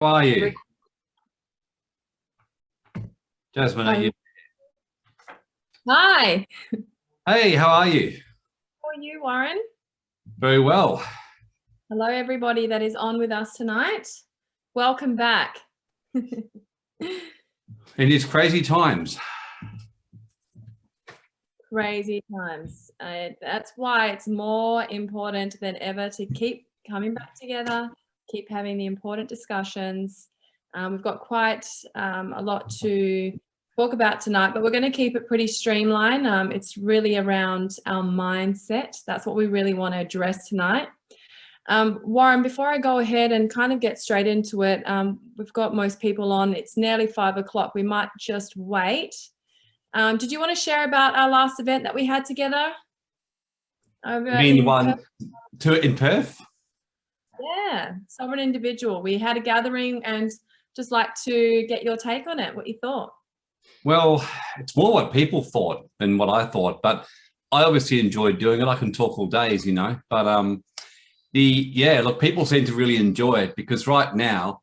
How are you? Jasmine, are you? Hi, Hey, how are you? how are you, Warren? Very well. Hello, everybody that is on with us tonight. Welcome back. In these crazy times. Crazy times. That's why it's more important than ever to keep coming back together, keep having the important discussions. We've got quite a lot to talk about tonight, but we're going to keep it pretty streamlined. It's really around our mindset. That's what we really want to address tonight. Warren, before I go ahead and kind of get straight into it, we've got most people on. It's nearly 5 o'clock. We might just wait. Did you want to share about our last event that we had together? You mean the one in Perth? Yeah, Sovereign Individual. We had a gathering and just like to get your take on it, what you thought. Well, it's more what people thought than what I thought, but I obviously enjoyed doing it. I can talk all day, as you know, but look, people seem to really enjoy it because right now,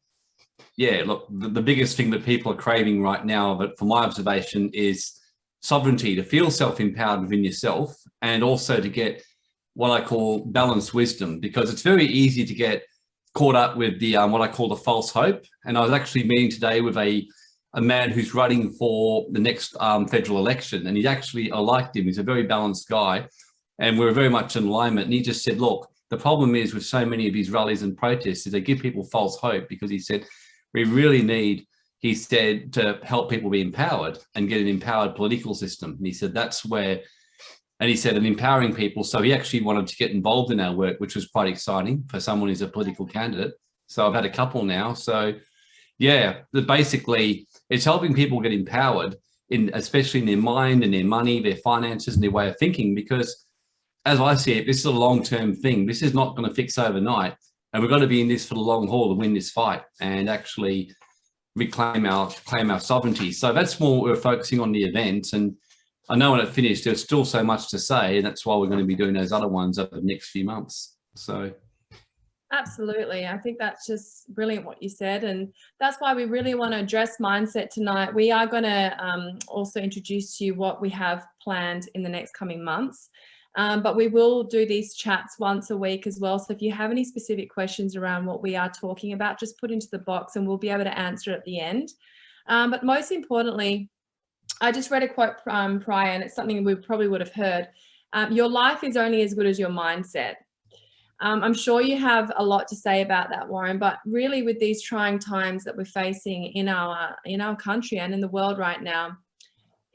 look, the biggest thing that people are craving right now, but from my observation, is sovereignty, to feel self-empowered within yourself, and also to get what I call balanced wisdom, because it's very easy to get caught up with the what I call the false hope. And I was actually meeting today with a man who's running for the next federal election, and I liked him. He's a very balanced guy, and we're very much in alignment. And he just said, look, the problem is with so many of these rallies and protests is they give people false hope, because he said, we really need, he said, to help people be empowered and get an empowered political system. And he said, that's where, and he said, and empowering people. So he actually wanted to get involved in our work, which was quite exciting for someone who's a political candidate. So I've had a couple now. So yeah, basically it's helping people get empowered especially in their mind and their money, their finances and their way of thinking, because as I see it, this is a long-term thing. This is not going to fix overnight. And we're going to be in this for the long haul to win this fight and actually claim our sovereignty. So that's more what we're focusing on the event. And I know when it finished, there's still so much to say, and that's why we're going to be doing those other ones over the next few months. So Absolutely. I think that's just brilliant what you said. And that's why we really want to address mindset tonight. We are going to also introduce to you what we have planned in the next coming months. But we will do these chats once a week as well. So if you have any specific questions around what we are talking about, just put into the box and we'll be able to answer at the end. But most importantly, I just read a quote prior, and it's something we probably would have heard. Your life is only as good as your mindset. I'm sure you have a lot to say about that, Warren, but really with these trying times that we're facing in our country and in the world right now,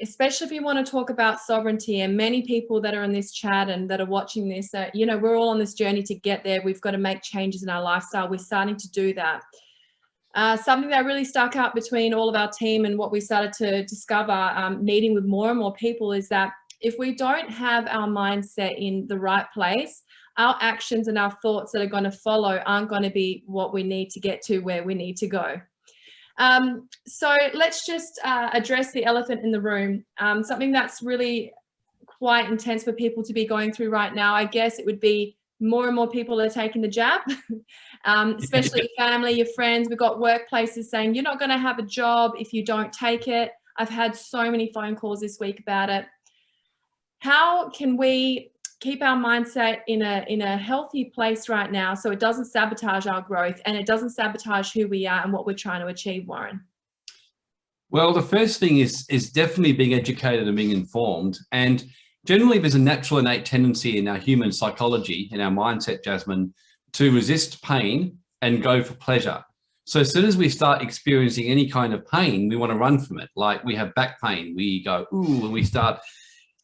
especially if you want to talk about sovereignty, and many people that are in this chat and that are watching this, we're all on this journey to get there. We've got to make changes in our lifestyle. We're starting to do that. Something that really stuck out between all of our team and what we started to discover meeting with more and more people is that if we don't have our mindset in the right place, our actions and our thoughts that are going to follow aren't going to be what we need to get to where we need to go. So let's just address the elephant in the room. Something that's really quite intense for people to be going through right now, I guess it would be more and more people are taking the jab, especially your family, your friends. We've got workplaces saying you're not going to have a job if you don't take it. I've had so many phone calls this week about it. How can we keep our mindset in a healthy place right now so it doesn't sabotage our growth and it doesn't sabotage who we are and what we're trying to achieve, Warren? Well, the first thing is definitely being educated and being informed. And generally there's a natural innate tendency in our human psychology, in our mindset, Jasmine, to resist pain and go for pleasure. So as soon as we start experiencing any kind of pain, we want to run from it. Like we have back pain, we go, ooh, and we start.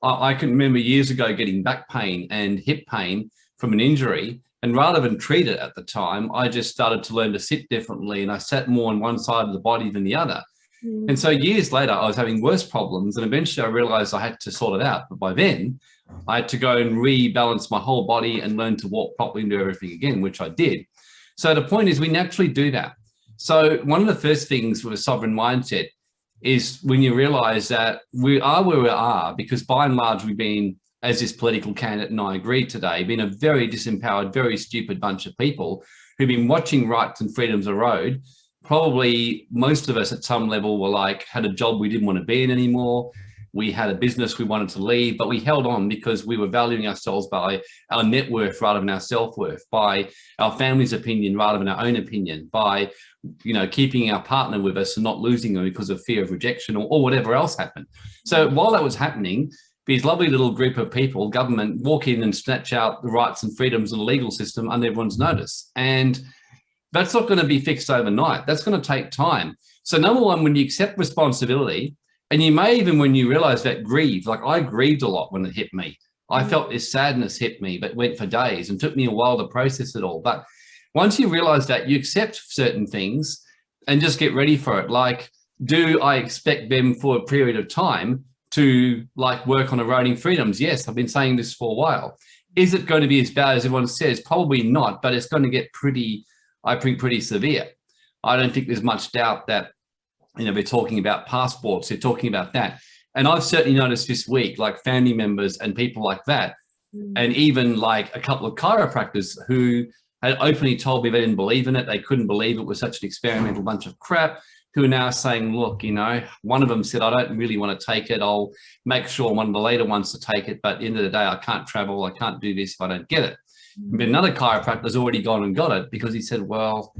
I can remember years ago getting back pain and hip pain from an injury, and rather than treat it at the time, I just started to learn to sit differently, and I sat more on one side of the body than the other. And so years later, I was having worse problems, and eventually I realized I had to sort it out. But by then, I had to go and rebalance my whole body and learn to walk properly and do everything again, which I did. So the point is we naturally do that. So one of the first things with a sovereign mindset is when you realize that we are where we are, because by and large, we've been, as this political candidate and I agree today, been a very disempowered, very stupid bunch of people who've been watching rights and freedoms erode probably most of us at some level were like, had a job we didn't want to be in anymore. We had a business we wanted to leave, but we held on because we were valuing ourselves by our net worth rather than our self-worth, by our family's opinion rather than our own opinion, by, you know, keeping our partner with us and not losing them because of fear of rejection or whatever else happened. So while that was happening, these lovely little group of people, government, walk in and snatch out the rights and freedoms of the legal system under everyone's notice. And that's not going to be fixed overnight. That's going to take time. So number one, when you accept responsibility, and you may even, when you realize that, grieve. Like I grieved a lot when it hit me. I felt this sadness hit me, but went for days and took me a while to process it all. But once you realize that, you accept certain things and just get ready for it. Like, do I expect them for a period of time to like work on eroding freedoms? Yes, I've been saying this for a while. Is it going to be as bad as everyone says? Probably not, but it's going to get pretty, I think, pretty severe. I don't think there's much doubt that, you know, they're talking about passports, they're talking about that. And I've certainly noticed this week, like family members and people like that, and even like a couple of chiropractors who had openly told me they didn't believe in it. They couldn't believe it was such an experimental bunch of crap, who are now saying, look, you know, one of them said, I don't really want to take it. I'll make sure one of the later ones to take it. But at the end of the day, I can't travel. I can't do this if I don't get it. But another chiropractor's already gone and got it because he said, well,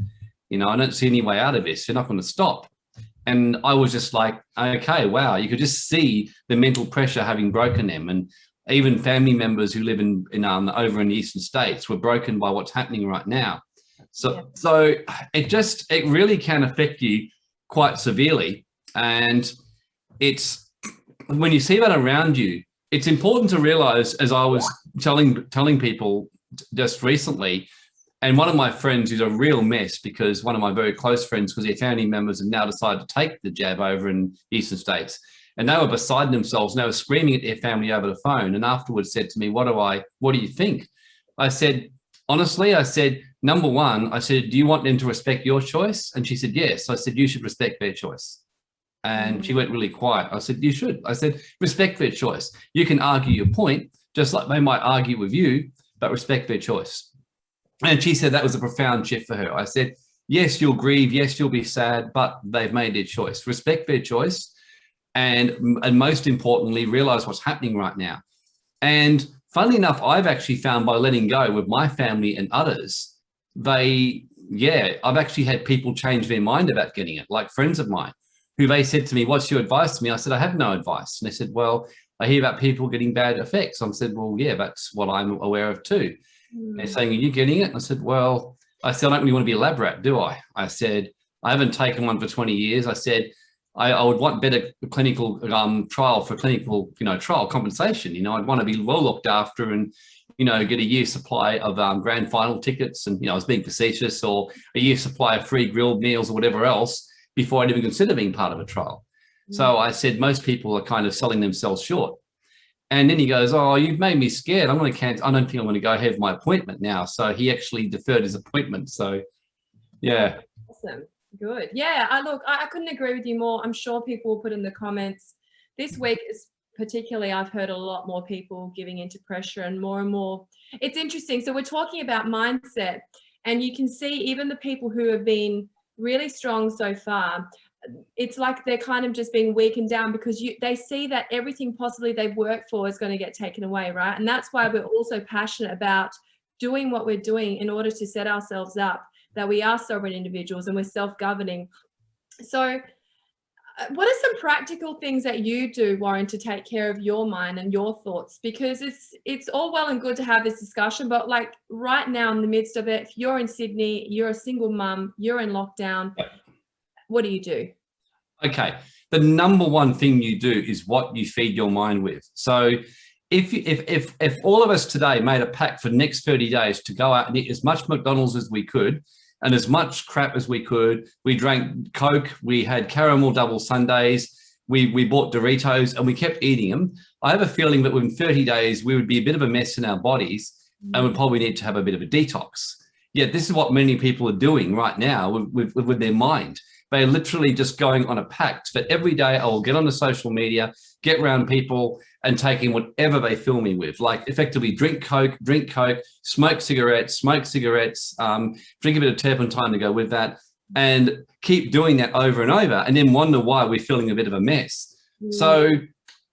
you know, I don't see any way out of this. You're not going to stop. And I was just like, okay, wow, you could just see the mental pressure having broken them. And even family members who live in over in the eastern states were broken by what's happening right now. So it really can affect you quite severely. And it's, when you see that around you, it's important to realize, as I was telling people just recently, and one of my friends is a real mess because one of my very close friends, because their family members have now decided to take the jab over in the eastern states, and they were beside themselves and they were screaming at their family over the phone, and afterwards said to me, what do you think? I said, honestly, I said, number one, I said, do you want them to respect your choice? And she said, yes. I said, you should respect their choice. And she went really quiet. I said, you should. I said, respect their choice. You can argue your point, just like they might argue with you, but respect their choice. And she said that was a profound shift for her. I said, yes, you'll grieve. Yes, you'll be sad, but they've made their choice. Respect their choice. And most importantly, realize what's happening right now. And funnily enough, I've actually found by letting go with my family and others, I've actually had people change their mind about getting it, like friends of mine who they said to me, what's your advice to me? I said, I have no advice. And they said, well, I hear about people getting bad effects. I said, well, yeah, that's what I'm aware of too. They're saying, are you getting it? I said, well, I don't really want to be a lab rat, do I? I said, I haven't taken one for 20 years. I said, I would want better clinical trial for clinical, trial compensation. I'd want to be well looked after and, get a year's supply of grand final tickets. And, I was being facetious, or a year's supply of free grilled meals or whatever else before I'd even consider being part of a trial. So I said, most people are kind of selling themselves short. And then he goes, oh, you've made me scared. I'm going to cancel. I don't think I'm going to go have my appointment now. So he actually deferred his appointment. So, yeah. Awesome. Good. Yeah. I couldn't agree with you more. I'm sure people will put in the comments. This week is particularly, I've heard a lot more people giving into pressure and more. It's interesting. So we're talking about mindset, and you can see even the people who have been really strong so far, it's like they're kind of just being weakened down because they see that everything possibly they've worked for is going to get taken away, right? And that's why we're also passionate about doing what we're doing in order to set ourselves up, that we are sovereign individuals and we're self-governing. So what are some practical things that you do, Warren, to take care of your mind and your thoughts? Because it's all well and good to have this discussion, but like right now in the midst of it, if you're in Sydney, you're a single mum, you're in lockdown, what do you do? Okay. The number one thing you do is what you feed your mind with. So if all of us today made a pact for the next 30 days to go out and eat as much McDonald's as we could and as much crap as we could, we drank Coke, we had caramel double sundaes, we bought Doritos and we kept eating them, I have a feeling that within 30 days, we would be a bit of a mess in our bodies and we'd probably need to have a bit of a detox. Yet this is what many people are doing right now with their mind. They're literally just going on a pact that every day I will get on the social media, get around people and taking whatever they fill me with, like effectively drink Coke, smoke cigarettes, drink a bit of turpentine to go with that, and keep doing that over and over, and then wonder why we're feeling a bit of a mess. So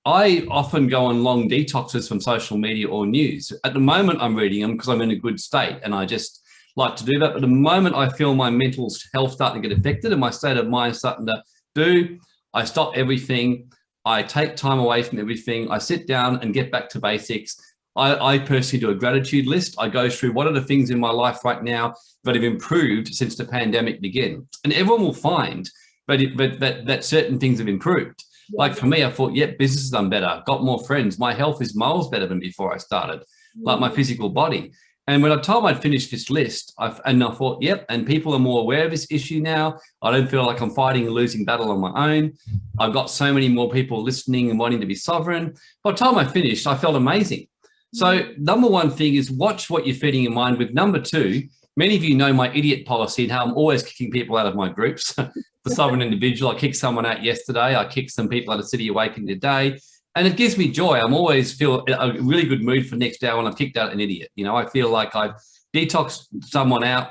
I often go on long detoxes from social media or news. At the moment, I'm reading them because I'm in a good state, and I just like to do that. But the moment I feel my mental health starting to get affected and my state of mind starting to do, I stop everything. I take time away from everything. I sit down and get back to basics. I personally do a gratitude list. I go through what are the things in my life right now that have improved since the pandemic began. And everyone will find that certain things have improved. Yeah. Like for me, I thought, yeah, business has done better. Got more friends. My health is miles better than before I started, like my physical body. And when I told them I'd finished this list, I thought, yep, and people are more aware of this issue now. I don't feel like I'm fighting a losing battle on my own. I've got so many more people listening and wanting to be sovereign. By the time I finished, I felt amazing. So number one thing is watch what you're feeding your mind with. Number two, many of you know my idiot policy and how I'm always kicking people out of my groups. The sovereign individual, I kicked someone out yesterday. I kicked some people out of City Awakening today. And it gives me joy. I'm always feel a really good mood for next hour when I've kicked out an idiot. You know, I feel like I've detoxed someone out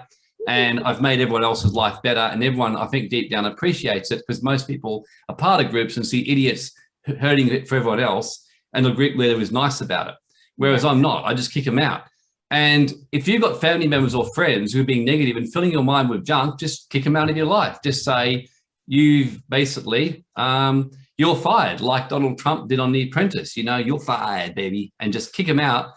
and I've made everyone else's life better. And everyone, I think, deep down appreciates it because most people are part of groups and see idiots hurting it for everyone else. And the group leader is nice about it. Whereas I'm not. I just kick them out. And if you've got family members or friends who are being negative and filling your mind with junk, just kick them out of your life. Just say, you've basically... you're fired, like Donald Trump did on The Apprentice. You know, you're fired, baby, and just kick them out.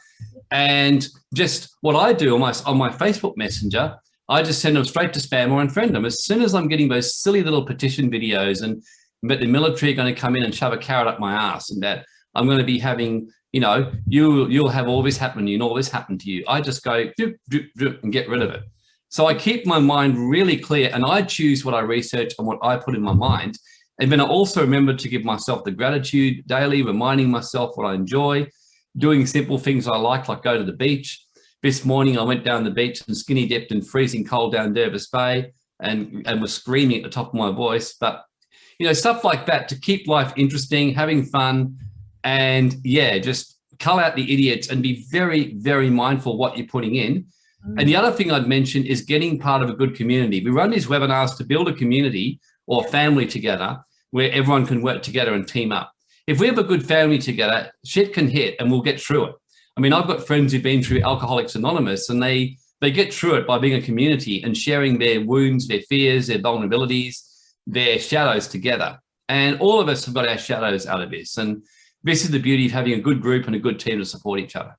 And just what I do on my Facebook Messenger, I just send them straight to spam or unfriend them. As soon as I'm getting those silly little petition videos and the military are going to come in and shove a carrot up my ass and that I'm going to be having, you know, you'll have all this happen to you and all this happen to you, I just go doop, doop, doop, and get rid of it. So I keep my mind really clear and I choose what I research and what I put in my mind. And then I also remember to give myself the gratitude daily, reminding myself what I enjoy, doing simple things I like go to the beach. This morning, I went down the beach and skinny dipped in freezing cold down Dervis Bay and was screaming at the top of my voice. But, you know, stuff like that to keep life interesting, having fun, and, yeah, just cull out the idiots and be very, very mindful of what you're putting in. And the other thing I'd mention is getting part of a good community. We run these webinars to build a community or family together where everyone can work together and team up. If we have a good family together, shit can hit and we'll get through it. I mean, I've got friends who've been through Alcoholics Anonymous and they get through it by being a community and sharing their wounds, their fears, their vulnerabilities, their shadows together. And all of us have got our shadows out of this. And this is the beauty of having a good group and a good team to support each other.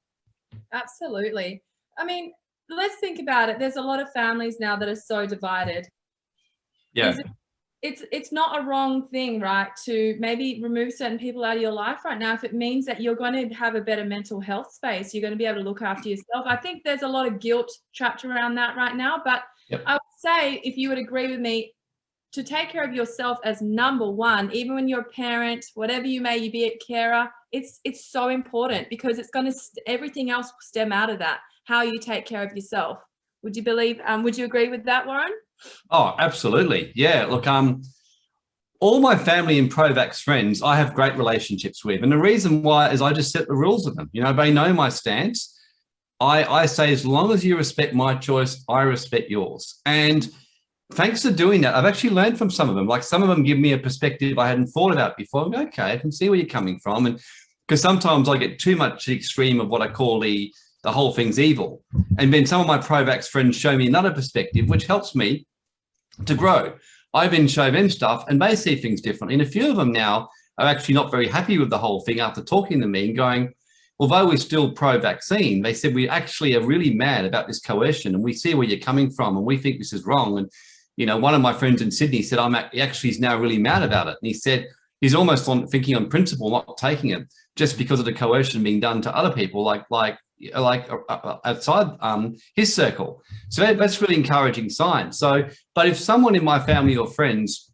Absolutely. I mean, let's think about it. There's a lot of families now that are so divided. Yeah. It's not a wrong thing, right, to maybe remove certain people out of your life right now if it means that you're going to have a better mental health space. You're going to be able to look after yourself. I think there's a lot of guilt trapped around that right now, but I would say, if you would agree with me, to take care of yourself as number one, even when you're a parent, whatever you may be, a carer, it's so important because it's going to everything else will stem out of that, how you take care of yourself. Would you agree with that, Warren? Oh, absolutely. Yeah. Look, all my family and pro-vax friends, I have great relationships with. And the reason why is I just set the rules with them. You know, they know my stance. I say, as long as you respect my choice, I respect yours. And thanks to doing that, I've actually learned from some of them. Like some of them give me a perspective I hadn't thought about before. I'm okay, I can see where you're coming from. And because sometimes I get too much to the extreme of what I call the whole thing's evil. And then some of my pro-vax friends show me another perspective, which helps me to grow. I then show them stuff and they see things differently. And a few of them now are actually not very happy with the whole thing after talking to me and going, although we're still pro-vaccine, they said, we actually are really mad about this coercion and we see where you're coming from and we think this is wrong. And, you know, one of my friends in Sydney said, he's now really mad about it. And he said, he's almost thinking on principle, not taking it just because of the coercion being done to other people, like outside his circle. So that's really encouraging sign. So, but if someone in my family or friends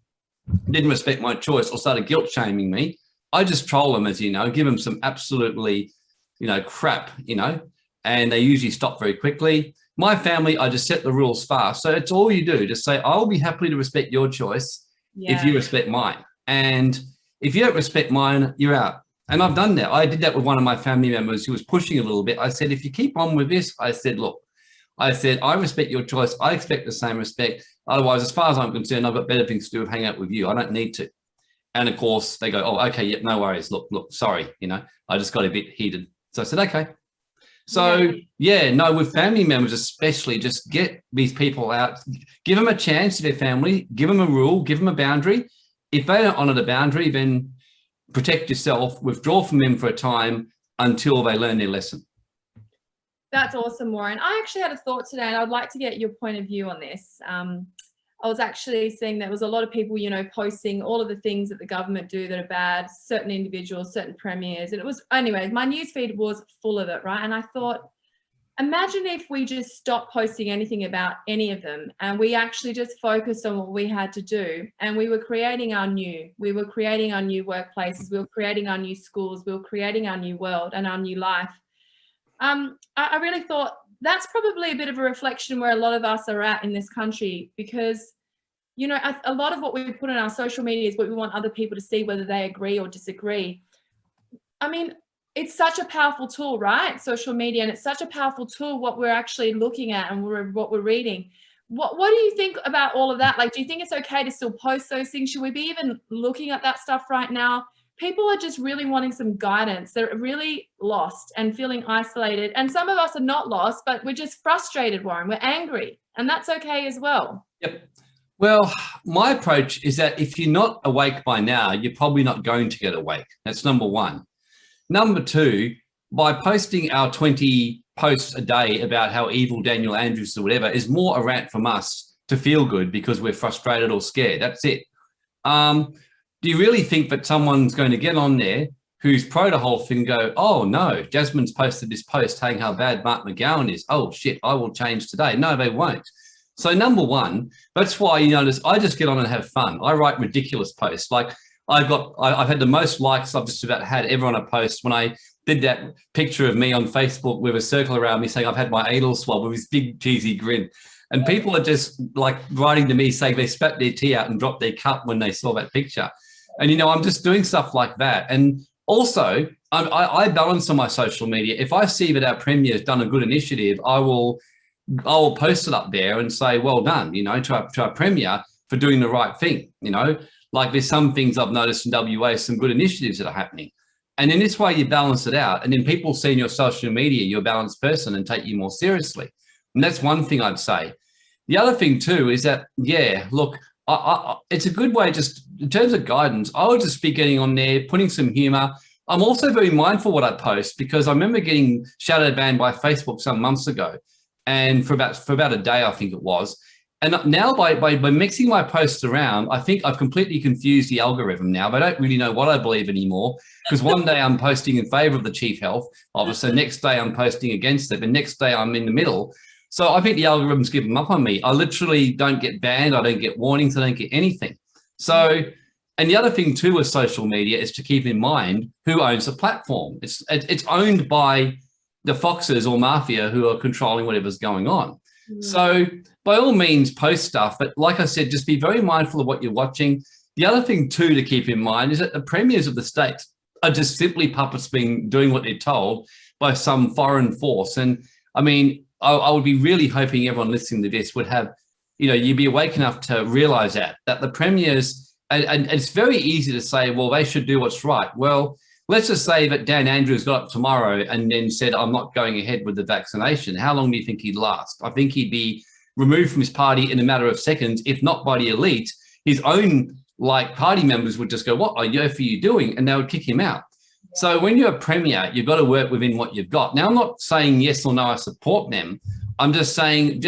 didn't respect my choice or started guilt shaming me, I just troll them, as you know, give them some absolutely, you know, crap, you know, and they usually stop very quickly. My family, I just set the rules fast. So it's all you do. Just say, I'll be happy to respect your choice if you respect mine. And if you don't respect mine, you're out. And I've done that. I did that with one of my family members who was pushing a little bit. I said, if you keep on with this, I said, look, I said, I respect your choice. I expect the same respect. Otherwise, as far as I'm concerned, I've got better things to do with hanging out with you. I don't need to. And of course they go, oh, okay, yep, no worries. Look, sorry, I just got a bit heated. So I said, okay. So yeah, no, with family members especially, just get these people out, give them a chance to their family, give them a rule, give them a boundary. If they don't honor the boundary, then protect yourself, withdraw from them for a time until they learn their lesson. That's awesome, Warren. I actually had a thought today, and I'd like to get your point of view on this. I was actually seeing there was a lot of people, posting all of the things that the government do that are bad, certain individuals, certain premiers. And it was, anyway, my newsfeed was full of it, right? And I thought, imagine if we just stopped posting anything about any of them and we actually just focused on what we had to do, and we were creating our new workplaces, we were creating our new schools, we were creating our new world and our new life. I really thought that's probably a bit of a reflection where a lot of us are at in this country, because a lot of what we put on our social media is what we want other people to see, whether they agree or disagree. I mean, it's such a powerful tool, right? Social media, and it's such a powerful tool what we're actually looking at and what we're reading. What do you think about all of that? Like, do you think it's okay to still post those things? Should we be even looking at that stuff right now? People are just really wanting some guidance. They're really lost and feeling isolated. And some of us are not lost, but we're just frustrated, Warren. We're angry, and that's okay as well. Yep. Well, my approach is that if you're not awake by now, you're probably not going to get awake. That's number one. Number two, by posting our 20 posts a day about how evil Daniel Andrews or whatever is more a rant from us to feel good because we're frustrated or scared. That's it. Do you really think that someone's going to get on there who's pro the whole thing and go, oh no, Jasmine's posted this post saying how bad Mark McGowan is. Oh shit, I will change today. No, they won't. So number one, that's why you notice I just get on and have fun. I write ridiculous posts. Like I've had the most likes I've just about had ever on a post when I did that picture of me on Facebook with a circle around me saying I've had my anal swab with this big cheesy grin. And people are just like writing to me saying they spat their tea out and dropped their cup when they saw that picture. And, I'm just doing stuff like that. And also, I balance on my social media. If I see that our Premier has done a good initiative, I will post it up there and say, well done, to our Premier for doing the right thing. Like there's some things I've noticed in WA, some good initiatives that are happening. And in this way, you balance it out. And then people see in your social media, you're a balanced person and take you more seriously. And that's one thing I'd say. The other thing too is that, yeah, look, it's a good way, just in terms of guidance, I would just be getting on there, putting some humor. I'm also very mindful what I post, because I remember getting shadow banned by Facebook some months ago, and for about a day, I think it was. And now by mixing my posts around, I think I've completely confused the algorithm now. But I don't really know what I believe anymore, because one day I'm posting in favor of the chief health officer, next day I'm posting against it, and next day I'm in the middle. So I think the algorithm's given up on me. I literally don't get banned. I don't get warnings. I don't get anything. So, and the other thing too with social media is to keep in mind who owns the platform. It's owned by the foxes or mafia who are controlling whatever's going on. So by all means, post stuff. But like I said, just be very mindful of what you're watching. The other thing too to keep in mind is that the premiers of the states are just simply puppets doing what they're told by some foreign force. And I mean, I would be really hoping everyone listening to this would have, you'd be awake enough to realize that the premiers, and it's very easy to say, well, they should do what's right. Well, let's just say that Dan Andrews got up tomorrow and then said, I'm not going ahead with the vaccination. How long do you think he'd last? I think he'd be removed from his party in a matter of seconds, if not by the elite. His own party members would just go, what on earth are you doing? And they would kick him out. So when you're a premier, you've got to work within what you've got. Now, I'm not saying yes or no, I support them. I'm just saying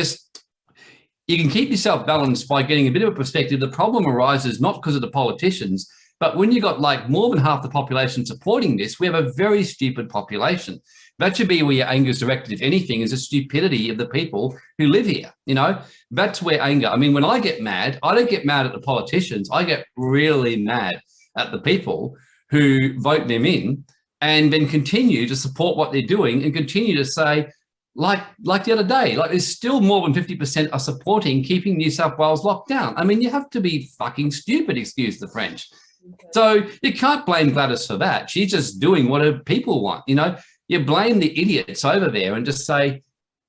you can keep yourself balanced by getting a bit of a perspective. The problem arises not because of the politicians, but when you've got more than half the population supporting this, we have a very stupid population. That should be where your anger is directed, if anything, is the stupidity of the people who live here. That's where anger, I mean, when I get mad, I don't get mad at the politicians. I get really mad at the people who vote them in and then continue to support what they're doing and continue to say, like the other day, there's still more than 50% are supporting keeping New South Wales locked down. I mean, you have to be fucking stupid, excuse the French. Okay. So you can't blame Gladys for that. She's just doing what her people want. You blame the idiots over there and just say,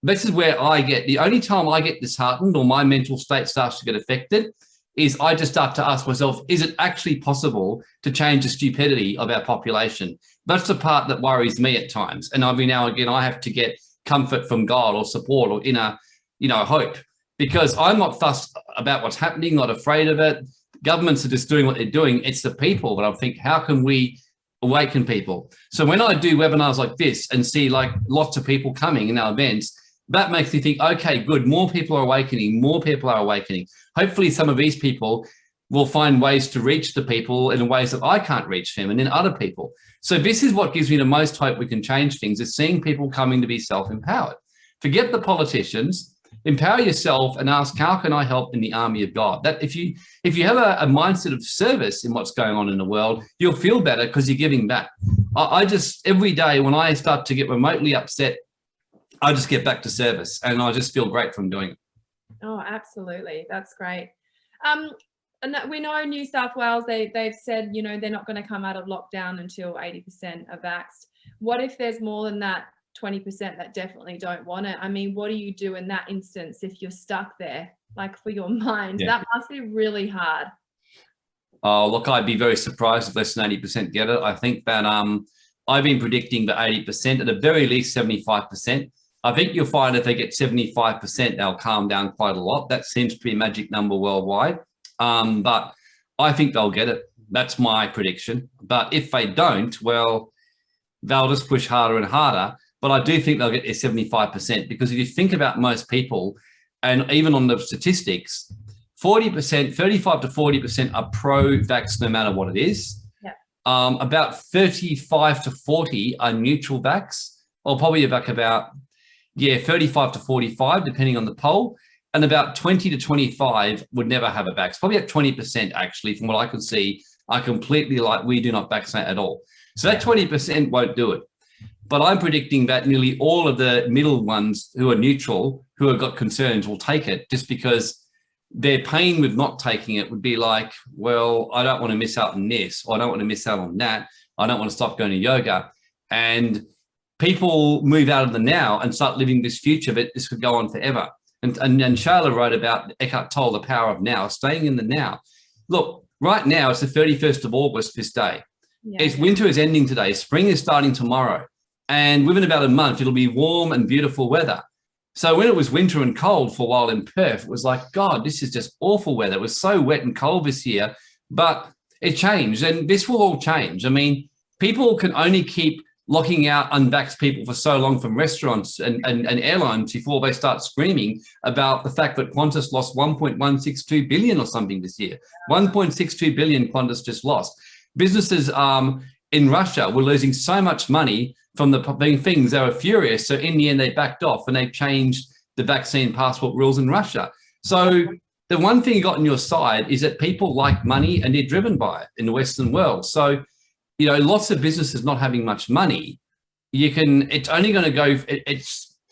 this is where the only time I get disheartened or my mental state starts to get affected is I just start to ask myself, is it actually possible to change the stupidity of our population? That's the part that worries me at times. And every now and again, I have to get comfort from God or support or inner, hope, because I'm not fussed about what's happening, not afraid of it. Governments are just doing what they're doing. It's the people. But I think, how can we awaken people? So when I do webinars like this and see like lots of people coming in our events, that makes me think, okay, good, more people are awakening, more people are awakening. Hopefully some of these people will find ways to reach the people in ways that I can't reach them, and then other people. So this is what gives me the most hope we can change things, is seeing people coming to be self-empowered. Forget the politicians, empower yourself and ask, how can I help in the army of God? That if you have a mindset of service in what's going on in the world, you'll feel better because you're giving back. I just, every day when I start to get remotely upset, I just get back to service and I just feel great from doing it. Oh, absolutely. That's great. And we know New South Wales, they've said, they're not going to come out of lockdown until 80% are vaxxed. What if there's more than that 20% that definitely don't want it? I mean, what do you do in that instance if you're stuck there, like for your mind? Yeah. That must be really hard. Oh, look, I'd be very surprised if less than 80% get it. I think that I've been predicting that 80%, at the very least 75%. I think you'll find if they get 75%, they'll calm down quite a lot. That seems to be a magic number worldwide. But I think they'll get it. That's my prediction. But if they don't, well, they'll just push harder and harder. But I do think they'll get their 75%, because if you think about most people, and even on the statistics, 40%, 35 to 40% are pro-vax no matter what it is. Yeah. About 35 to 40 are neutral vax, or probably about 35 to 45, depending on the poll. And about 20 to 25 would never have a vax. Probably at 20%, actually, from what I can see, are completely like, we do not vaccinate at all. So that 20% won't do it. But I'm predicting that nearly all of the middle ones who are neutral, who have got concerns, will take it, just because their pain with not taking it would be like, well, I don't want to miss out on this, or I don't want to miss out on that. I don't want to stop going to yoga. And people move out of the now and start living this future, but this could go on forever. And Shayla wrote about Eckhart Tolle, the power of now, staying in the now. Look, right now, it's the 31st of August, this day. Yeah. Winter is ending today. Spring is starting tomorrow. And within about a month, it'll be warm and beautiful weather. So when it was winter and cold for a while in Perth, it was like, God, this is just awful weather. It was so wet and cold this year, but it changed, and this will all change. I mean, people can only keep locking out unvaxxed people for so long from restaurants and airlines before they start screaming about the fact that Qantas lost 1.162 billion or something this year. 1.62 billion Qantas just lost. Businesses in Russia were losing so much money from the things. They were furious. So in the end, they backed off and they changed the vaccine passport rules in Russia. So the one thing you got on your side is that people like money and they're driven by it in the Western world. So, lots of businesses not having much money, it's only going to go,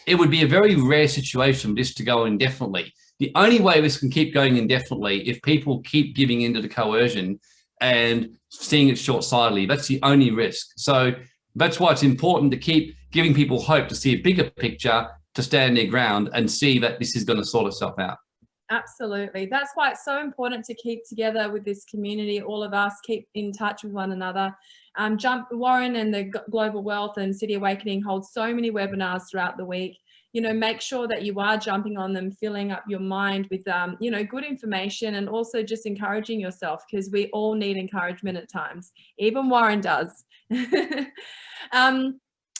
it would be a very rare situation just to go indefinitely. The only way this can keep going indefinitely if people keep giving into the coercion and seeing it short-sightedly. That's the only risk. So that's why it's important to keep giving people hope, to see a bigger picture, to stand their ground and see that this is going to sort itself out. Absolutely. That's why it's so important to keep together with this community. All of us keep in touch with one another. Warren and the Global Wealth and City Awakening hold so many webinars throughout the week. Make sure that you are jumping on them, filling up your mind with, good information, and also just encouraging yourself, because we all need encouragement at times. Even Warren does.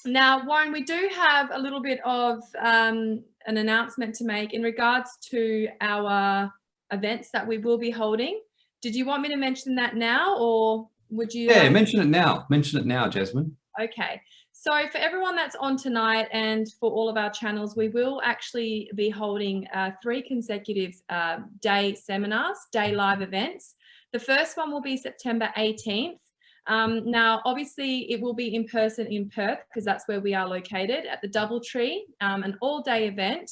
Now, Warren, we do have a little bit of an announcement to make in regards to our events that we will be holding. Did you want me to mention that now, or would you? Yeah, mention it now. Mention it now, Jasmine. Okay. So for everyone that's on tonight and for all of our channels, we will actually be holding 3 consecutive day seminars, day live events. The first one will be September 18th. Now, obviously, it will be in person in Perth, because that's where we are located, at the Doubletree, an all-day event.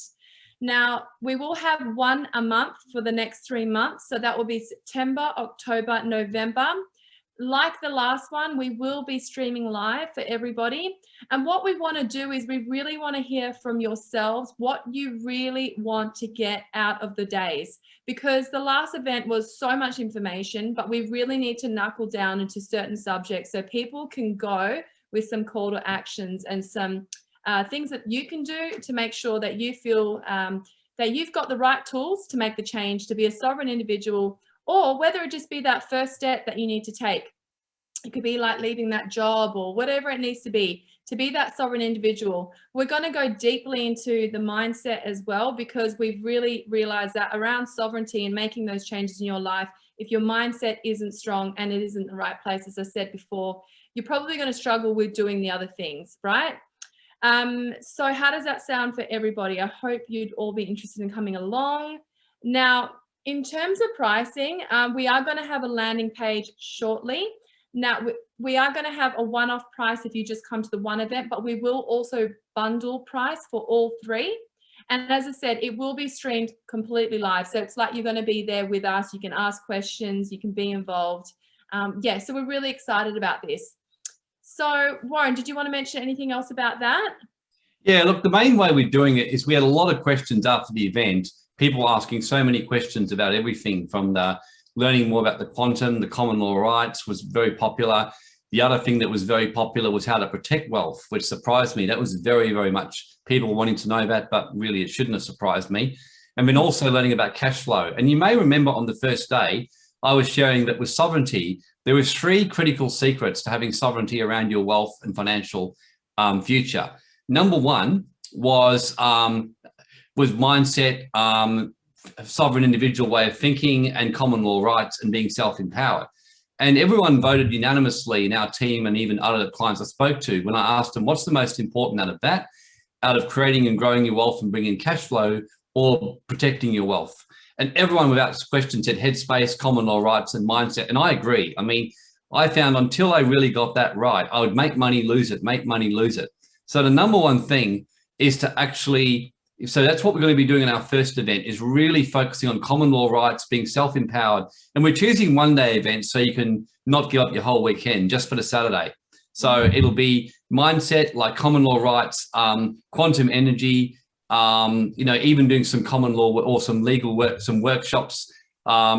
Now, we will have one a month for the next 3 months. So that will be September, October, November. like the last one, we will be streaming live for everybody. And what we want to do is we really want to hear from yourselves what you really want to get out of the days, because the last event was so much information, but we really need to knuckle down into certain subjects so people can go with some call to actions and some things that you can do to make sure that you feel that you've got the right tools to make the change to be a sovereign individual, or whether it just be that first step that you need to take. It could be like leaving that job or whatever it needs to be that sovereign individual. We're going to go deeply into the mindset as well, because we've really realized that around sovereignty and making those changes in your life, if your mindset isn't strong and it isn't the right place, as I said before, you're probably going to struggle with doing the other things, right? So how does that sound for everybody? I hope you'd all be interested in coming along. Now, in terms of pricing, we are going to have a landing page shortly. Now, we are going to have a one-off price if you just come to the one event, but we will also bundle price for all three. And as I said, it will be streamed completely live. So it's like you're going to be there with us. You can ask questions, you can be involved. Yeah, so we're really excited about this. So Warren, did you want to mention anything else about that? Yeah, look, the main way we're doing it is we had a lot of questions after the event, people asking so many questions about everything, from the learning more about the quantum, the common law rights was very popular. The other thing that was very popular was how to protect wealth, which surprised me. That was very, very much people wanting to know that, but really it shouldn't have surprised me. And then also learning about cash flow. And you may remember on the first day, I was sharing that with sovereignty, there was 3 critical secrets to having sovereignty around your wealth and financial future. Number 1 was mindset, sovereign individual way of thinking, and common law rights, and being self-empowered. And everyone voted unanimously in our team, and even other clients I spoke to, when I asked them, what's the most important out of that, out of creating and growing your wealth and bringing cash flow, or protecting your wealth? And everyone without question said headspace, common law rights, and mindset. And I agree. I mean, I found until I really got that right, I would make money, lose it, make money, lose it. So the number one thing is to actually, so that's what we're going to be doing in our first event, is really focusing on common law rights, being self-empowered. And we're choosing one-day events so you can not give up your whole weekend just for the Saturday. So it'll be mindset, like common law rights, quantum energy, you know, even doing some common law or some legal work, some workshops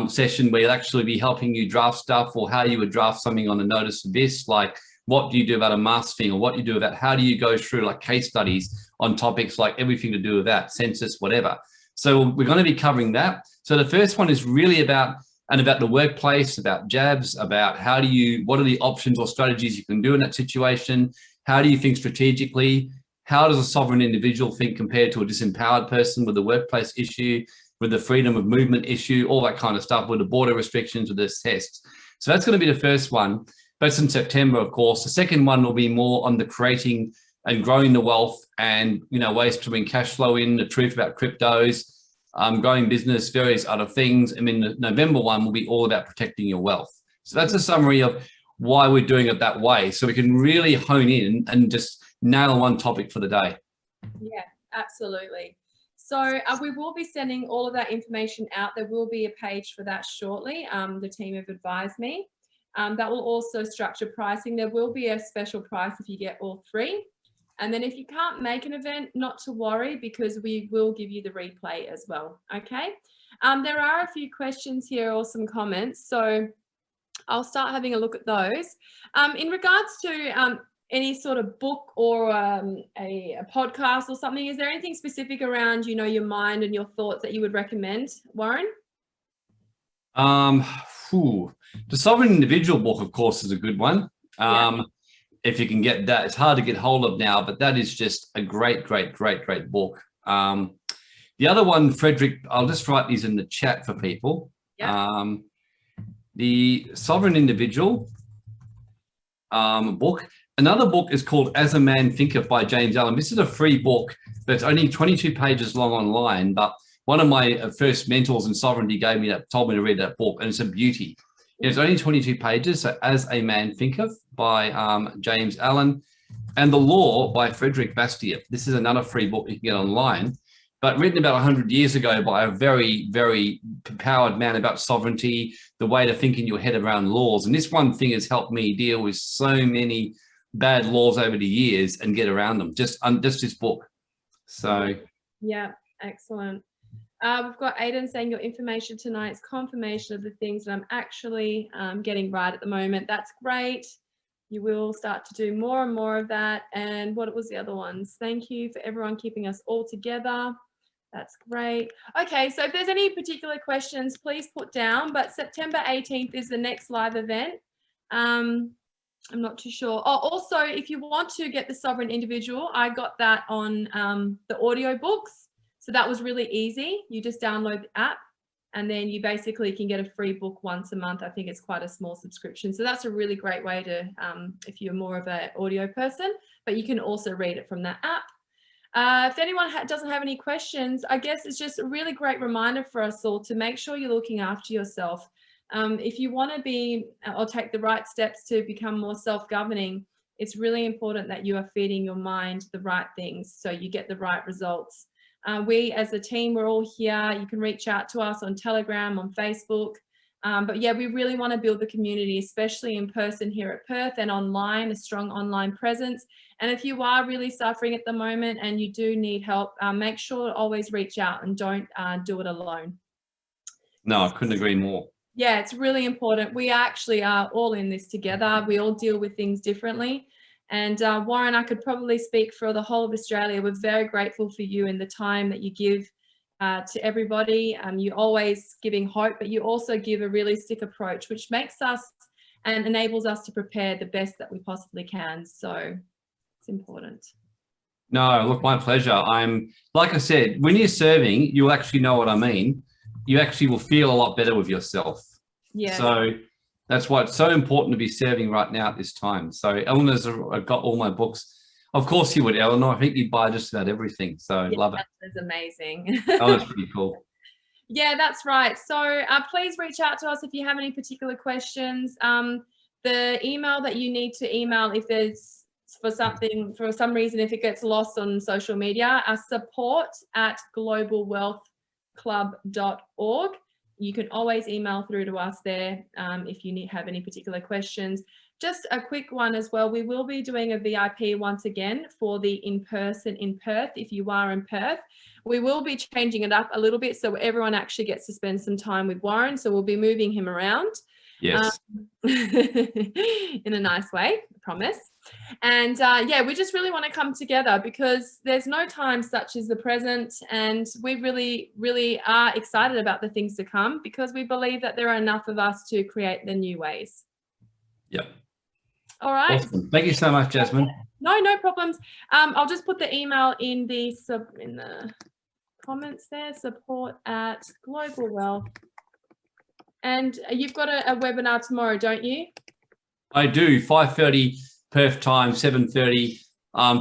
session where you'll actually be helping you draft stuff, or how you would draft something on a notice of this, like what do you do about a mask thing, or what you do about how do you go through like case studies on topics like everything to do with that, census, whatever. So we're going to be covering that. So the first one is really about the workplace, about jabs, about how do you, what are the options or strategies you can do in that situation? How do you think strategically? How does a sovereign individual think compared to a disempowered person with the workplace issue, with the freedom of movement issue, all that kind of stuff, with the border restrictions, with this tests? So that's going to be the first one. That's in September, of course. The second one will be more on the creating and growing the wealth, and, you know, ways to bring cash flow in, the truth about cryptos, growing business, various other things. And then the November one will be all about protecting your wealth. So that's a summary of why we're doing it that way, so we can really hone in and just nail one topic for the day. Yeah, absolutely. So we will be sending all of that information out. There will be a page for that shortly. The team have advised me. That will also structure pricing. There will be a special price if you get all 3. And then if you can't make an event, not to worry, because we will give you the replay as well. Okay. There are a few questions here, or some comments. So I'll start having a look at those. In regards to any sort of book or a podcast or something, is there anything specific around, you know, your mind and your thoughts that you would recommend, Warren? The Sovereign Individual book, of course, is a good one. Yeah. If you can get that, it's hard to get hold of now, but that is just a great, great, great, great book. The other one, Frederick, I'll just write these in the chat for people. Yeah. The Sovereign Individual book. Another book is called As a Man Thinketh by James Allen. This is a free book that's only 22 pages long online, but one of my first mentors in sovereignty gave me that, told me to read that book, and it's a beauty. It's only 22 pages. So As a Man Thinketh by James Allen, and The Law by Frederick Bastiat. This is another free book you can get online. but written about 100 years ago by a very, very empowered man about sovereignty, the way to think in your head around laws. And this one thing has helped me deal with so many bad laws over the years and get around them. Just this book. So yeah, excellent. We've got Aidan saying your information tonight is confirmation of the things that I'm actually getting right at the moment. That's great. You will start to do more and more of that. And what was the other ones? Thank you for everyone keeping us all together. That's great. Okay, so if there's any particular questions, please put down. But September 18th is the next live event. I'm not too sure. Oh, also, if you want to get the Sovereign Individual, I got that on the audio books. So that was really easy. You just download the app and then you basically can get a free book once a month. I think it's quite a small subscription. So that's a really great way to, if you're more of an audio person, but you can also read it from that app. If anyone doesn't have any questions, I guess it's just a really great reminder for us all to make sure you're looking after yourself. If you want to be or take the right steps to become more self-governing, it's really important that you are feeding your mind the right things so you get the right results. We as a team, we're all here. You can reach out to us on Telegram, on Facebook. But yeah, we really want to build the community, especially in person here at Perth and online, a strong online presence. And if you are really suffering at the moment and you do need help, make sure to always reach out and don't do it alone. No, I couldn't agree more. Yeah, it's really important. We actually are all in this together. We all deal with things differently. And Warren, I could probably speak for the whole of Australia. We're very grateful for you and the time that you give to everybody. You're always giving hope, but you also give a realistic approach, which makes us and enables us to prepare the best that we possibly can. So it's important. No, look, my pleasure. Like I said, when you're serving, you'll actually know what I mean. You actually will feel a lot better with yourself. Yeah. So that's why it's so important to be serving right now at this time. So Eleanor's got all my books. Of course you would, Eleanor. I think you'd buy just about everything. So yeah, love it. That's amazing. Oh, that's pretty cool. Yeah, that's right. So please reach out to us if you have any particular questions. The email that you need to email if there's for some reason, if it gets lost on social media, support@globalwealthclub.org. You can always email through to us there if you have any particular questions. Just a quick one as well. We will be doing a VIP once again for the in-person in Perth. If you are in Perth, we will be changing it up a little bit so everyone actually gets to spend some time with Warren. So we'll be moving him around. Yes. In a nice way, I promise. And yeah, we just really want to come together because there's no time such as the present. And we really, really are excited about the things to come because we believe that there are enough of us to create the new ways. Yep. All right. Awesome. Thank you so much, Jasmine. No problems. I'll just put the email in the comments there, support@Global Wealth. And you've got a webinar tomorrow, don't you? I do, 5:30 Perth time, 7:30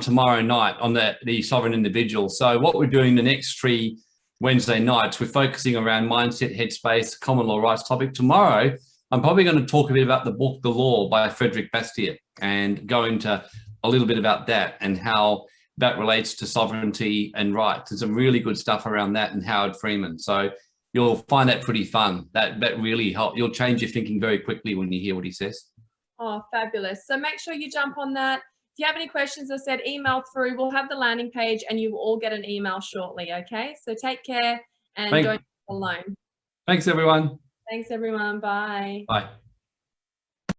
tomorrow night on the Sovereign Individual. So what we're doing the next 3 Wednesday nights, we're focusing around mindset, headspace, common law rights topic. Tomorrow, I'm probably going to talk a bit about the book, The Law by Frederick Bastiat, and go into a little bit about that and how that relates to sovereignty and rights. There's some really good stuff around that and Howard Freeman. So you'll find that pretty fun. That really helps. You'll change your thinking very quickly when you hear what he says. Oh, fabulous. So make sure you jump on that. If you have any questions, as I said, email through. We'll have the landing page and you will all get an email shortly, okay? So take care and don't be alone. Thanks, everyone. Thanks, everyone. Bye. Bye.